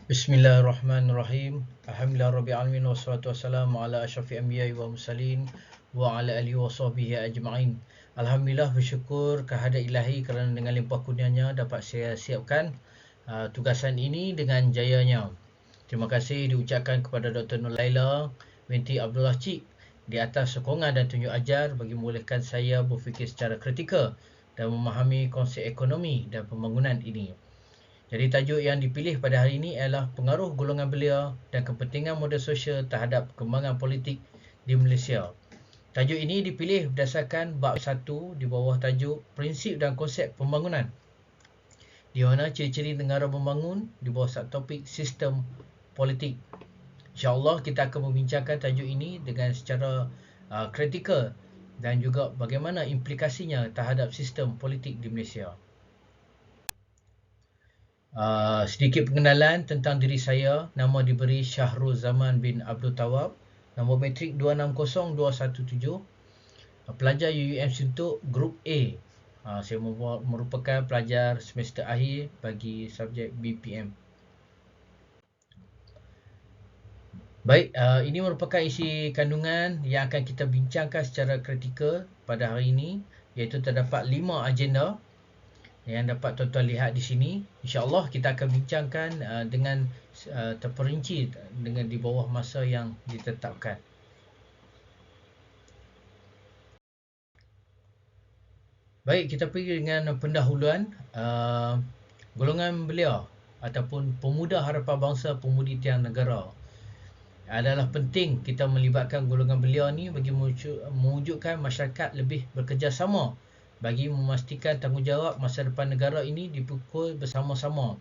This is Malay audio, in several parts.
Bismillahirrahmanirrahim. Alhamdulillahirabbil alamin wassalatu wassalamu ala asyrafil anbiya'i wal mursalin wa ala alihi wa sahbihi ajma'in. Alhamdulillah, bersyukur kehadrat Ilahi kerana dengan limpah kurnianya dapat saya siapkan tugasan ini dengan jayanya. Terima kasih diucapkan kepada Dr. Nulaila binti Abdullah Cik di atas sokongan dan tunjuk ajar bagi membolehkan saya berfikir secara kritikal dan memahami konsep ekonomi dan pembangunan ini. Jadi tajuk yang dipilih pada hari ini ialah pengaruh golongan belia dan kepentingan modal sosial terhadap perkembangan politik di Malaysia. Tajuk ini dipilih berdasarkan bab 1 di bawah tajuk prinsip dan konsep pembangunan, di mana ciri-ciri negara membangun di bawah subtopik sistem politik. InsyaAllah kita akan membincangkan tajuk ini dengan secara kritikal dan juga bagaimana implikasinya terhadap sistem politik di Malaysia. Sedikit pengenalan tentang diri saya. Nama diberi Syahrul Zaman bin Abdul Tawab. Nombor metrik 260217. Pelajar UUM Suntuk Group A. Saya merupakan pelajar semester akhir bagi subjek BPM. Baik, ini merupakan isi kandungan yang akan kita bincangkan secara kritikal pada hari ini, iaitu terdapat 5 agenda yang dapat tuan-tuan lihat di sini. InsyaAllah kita akan bincangkan dengan terperinci dengan di bawah masa yang ditetapkan. Baik, kita pergi dengan pendahuluan. Golongan belia ataupun pemuda harapan bangsa, pemudi tiang negara. Adalah penting kita melibatkan golongan belia ni bagi mewujudkan masyarakat lebih bekerjasama bagi memastikan tanggungjawab masa depan negara ini dipikul bersama-sama.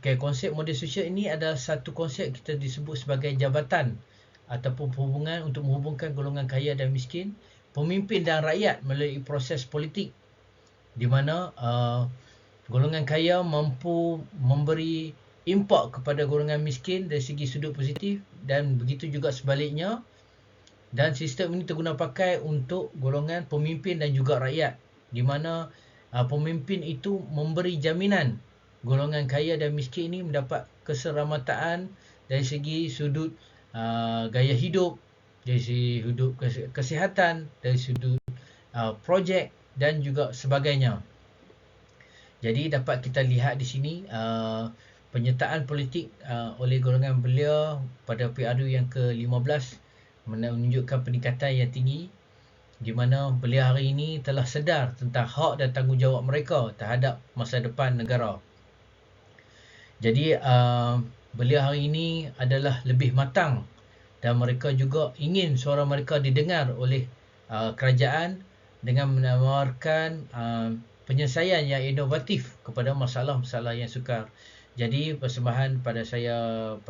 Okey, konsep model sosial ini adalah satu konsep kita disebut sebagai jabatan ataupun perhubungan untuk menghubungkan golongan kaya dan miskin, pemimpin dan rakyat melalui proses politik, di mana golongan kaya mampu memberi impak kepada golongan miskin dari segi sudut positif dan begitu juga sebaliknya. Dan sistem ini terguna pakai untuk golongan pemimpin dan juga rakyat, di mana pemimpin itu memberi jaminan golongan kaya dan miskin ini mendapat keseramataan dari segi sudut gaya hidup, dari segi hidup kesihatan, dari sudut projek dan juga sebagainya. Jadi dapat kita lihat di sini penyertaan politik oleh golongan belia pada PRU yang ke-15 menunjukkan peningkatan yang tinggi, di mana belia hari ini telah sedar tentang hak dan tanggungjawab mereka terhadap masa depan negara. Jadi belia hari ini adalah lebih matang dan mereka juga ingin suara mereka didengar oleh kerajaan dengan menawarkan penyelesaian yang inovatif kepada masalah-masalah yang sukar. Jadi persembahan pada saya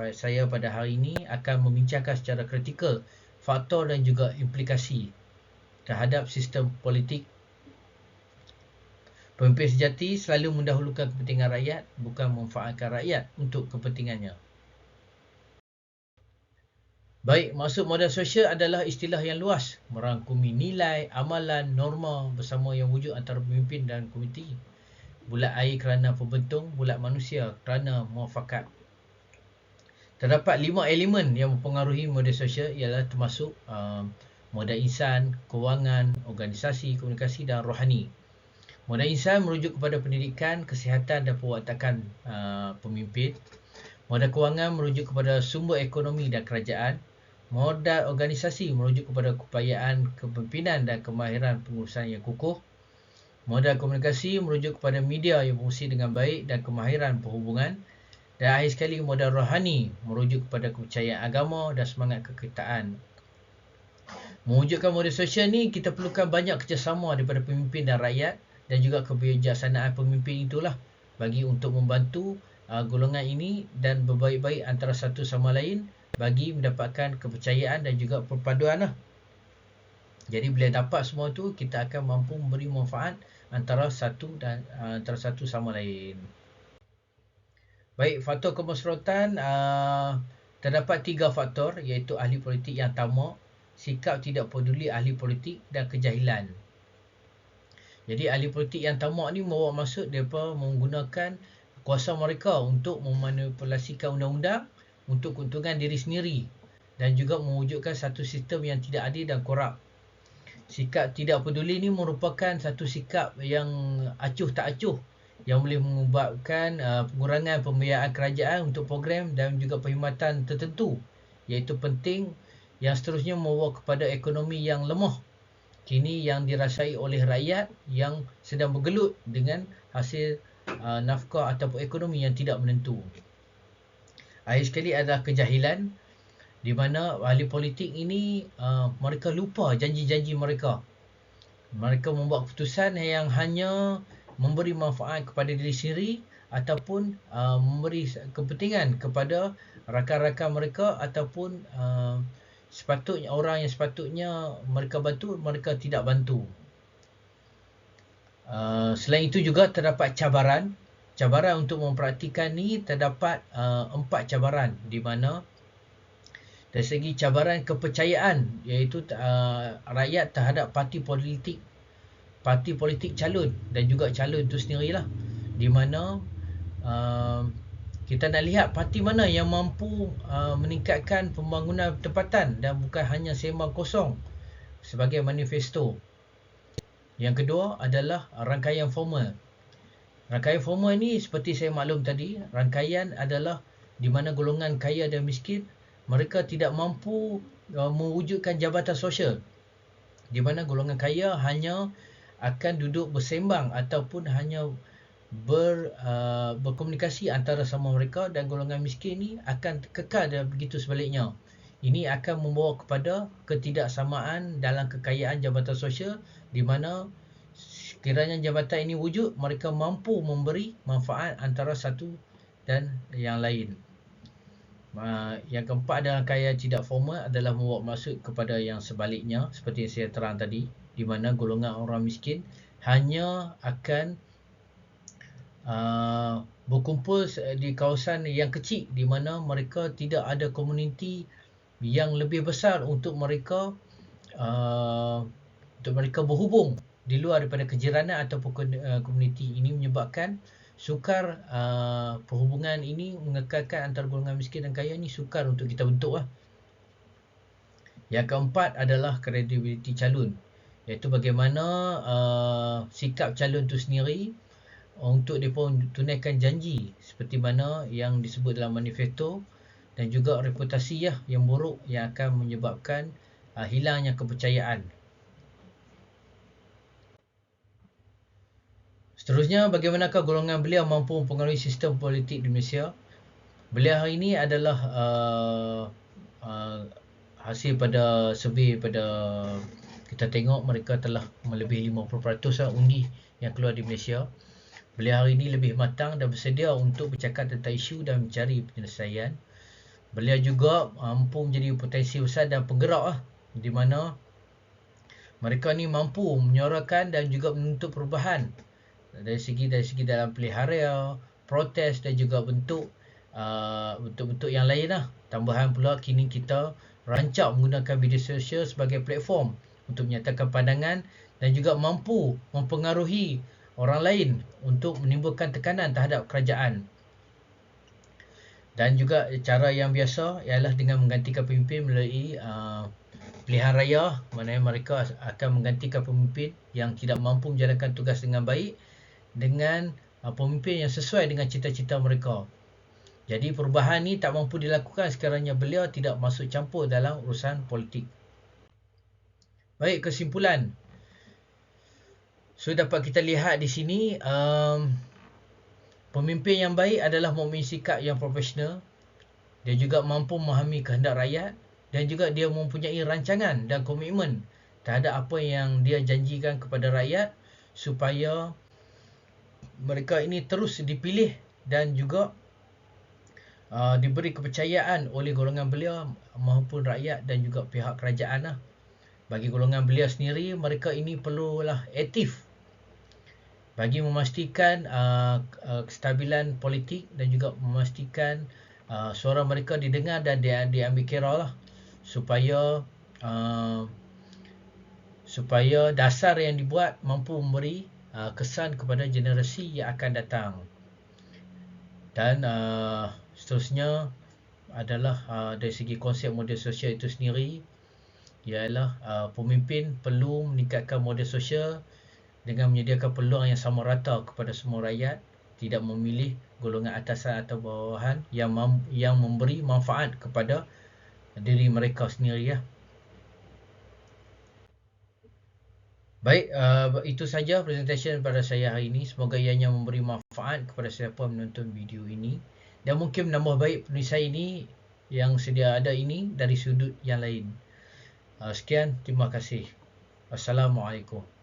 pada hari ini akan membincangkan secara kritikal faktor dan juga implikasi terhadap sistem politik. Pemimpin sejati selalu mendahulukan kepentingan rakyat, bukan memanfaatkan rakyat untuk kepentingannya. Baik, maksud modal sosial adalah istilah yang luas, merangkumi nilai, amalan, norma bersama yang wujud antara pemimpin dan komuniti. Bulat air kerana pembentung, bulat manusia kerana muafakat. Terdapat 5 elemen yang mempengaruhi modal sosial, ialah termasuk modal insan, kewangan, organisasi, komunikasi dan rohani. Modal insan merujuk kepada pendidikan, kesihatan dan perwatakan pemimpin. Modal kewangan merujuk kepada sumber ekonomi dan kerajaan. Modal organisasi merujuk kepada keupayaan kepimpinan dan kemahiran pengurusan yang kukuh. Modal komunikasi merujuk kepada media yang berfungsi dengan baik dan kemahiran perhubungan. Dan akhir sekali, modal rohani merujuk kepada kepercayaan agama dan semangat kekitaan. Mewujudkan modal sosial ni, kita perlukan banyak kerjasama daripada pemimpin dan rakyat dan juga kebijaksanaan pemimpin itulah bagi untuk membantu golongan ini dan berbaik-baik antara satu sama lain bagi mendapatkan kepercayaan dan juga perpaduan lah. Jadi bila dapat semua tu, kita akan mampu memberi manfaat antara satu sama lain. Baik, faktor kemeserotan terdapat 3 faktor, iaitu ahli politik yang tamak, sikap tidak peduli ahli politik dan kejahilan. Jadi ahli politik yang tamak ni membawa maksud mereka menggunakan kuasa mereka untuk memanipulasikan undang-undang untuk keuntungan diri sendiri dan juga mewujudkan satu sistem yang tidak adil dan korup. Sikap tidak peduli ini merupakan satu sikap yang acuh tak acuh yang boleh menyebabkan pengurangan pembiayaan kerajaan untuk program dan juga perkhidmatan tertentu, iaitu penting, yang seterusnya membawa kepada ekonomi yang lemah kini yang dirasai oleh rakyat yang sedang bergelut dengan hasil nafkah ataupun ekonomi yang tidak menentu. Akhir sekali adalah kejahilan, di mana ahli politik ini mereka lupa janji-janji mereka. Mereka membuat keputusan yang hanya memberi manfaat kepada diri sendiri ataupun memberi kepentingan kepada rakan-rakan mereka ataupun sepatutnya orang yang sepatutnya mereka bantu, mereka tidak bantu. Selain itu juga terdapat cabaran untuk mempraktikkan ni terdapat 4 cabaran, di mana dari segi cabaran kepercayaan, iaitu rakyat terhadap parti politik calon dan juga calon itu sendirilah, di mana kita nak lihat parti mana yang mampu meningkatkan pembangunan tempatan dan bukan hanya sembang kosong sebagai manifesto. Yang kedua adalah rangkaian formal. Rangkaian formal ni seperti saya maklum tadi, rangkaian adalah di mana golongan kaya dan miskin mereka tidak mampu mewujudkan jabatan sosial, di mana golongan kaya hanya akan duduk bersembang ataupun hanya berkomunikasi antara sama mereka, dan golongan miskin ni akan kekal dan begitu sebaliknya. Ini akan membawa kepada ketidaksamaan dalam kekayaan jabatan sosial, di mana sekiranya jabatan ini wujud, mereka mampu memberi manfaat antara satu dan yang lain. Yang keempat adalah kaya tidak formal adalah membawa maksud kepada yang sebaliknya, seperti yang saya terang tadi, di mana golongan orang miskin hanya akan berkumpul di kawasan yang kecil, di mana mereka tidak ada komuniti yang lebih besar untuk mereka berhubung di luar daripada kejiranan ataupun komuniti. Ini menyebabkan sukar perhubungan ini mengekalkan antara golongan miskin dan kaya ni sukar untuk kita bentuk lah. Yang keempat adalah kredibiliti calon, iaitu bagaimana sikap calon itu sendiri untuk mereka tunaikan janji seperti mana yang disebut dalam manifesto, dan juga reputasi yang buruk yang akan menyebabkan hilangnya kepercayaan. Seterusnya, bagaimanakah golongan beliau mampu mempengaruhi sistem politik di Malaysia? Beliau hari ini adalah hasil pada survey pada kita tengok mereka telah melebihi 50% undi yang keluar di Malaysia. Beliau hari ini lebih matang dan bersedia untuk bercakap tentang isu dan mencari penyelesaian. Beliau juga mampu menjadi potensi besar dan penggerak di mana mereka ni mampu menyuarakan dan juga menuntut perubahan dari segi dalam pilihan raya, protes dan juga bentuk-bentuk yang lain . Tambahan pula, kini kita rancak menggunakan media sosial sebagai platform untuk menyatakan pandangan dan juga mampu mempengaruhi orang lain untuk menimbulkan tekanan terhadap kerajaan. Dan juga cara yang biasa ialah dengan menggantikan pemimpin melalui pilihan raya, mana mereka akan menggantikan pemimpin yang tidak mampu menjalankan tugas dengan baik dengan pemimpin yang sesuai dengan cita-cita mereka. Jadi perubahan ni tak mampu dilakukan sekiranya beliau tidak masuk campur dalam urusan politik. Baik, kesimpulan. So dapat kita lihat di sini, pemimpin yang baik adalah mempunyai sikap yang profesional. Dia juga mampu memahami kehendak rakyat dan juga dia mempunyai rancangan dan komitmen terhadap apa yang dia janjikan kepada rakyat supaya mereka ini terus dipilih dan juga diberi kepercayaan oleh golongan beliau maupun rakyat dan juga pihak kerajaan . Bagi golongan beliau sendiri, mereka ini perlulah aktif bagi memastikan kestabilan politik dan juga memastikan suara mereka didengar dan diambil kira lah, supaya dasar yang dibuat mampu memberi kesan kepada generasi yang akan datang. Dan seterusnya adalah dari segi konsep model sosial itu sendiri, ialah pemimpin perlu meningkatkan model sosial dengan menyediakan peluang yang sama rata kepada semua rakyat, tidak memilih golongan atasan atau bawahan yang memberi manfaat kepada diri mereka sendiri ya. Baik, itu saja presentation pada saya hari ini. Semoga ianya memberi manfaat kepada siapa menonton video ini dan mungkin menambah baik penulisan ini yang sedia ada ini dari sudut yang lain. Sekian, terima kasih. Assalamualaikum.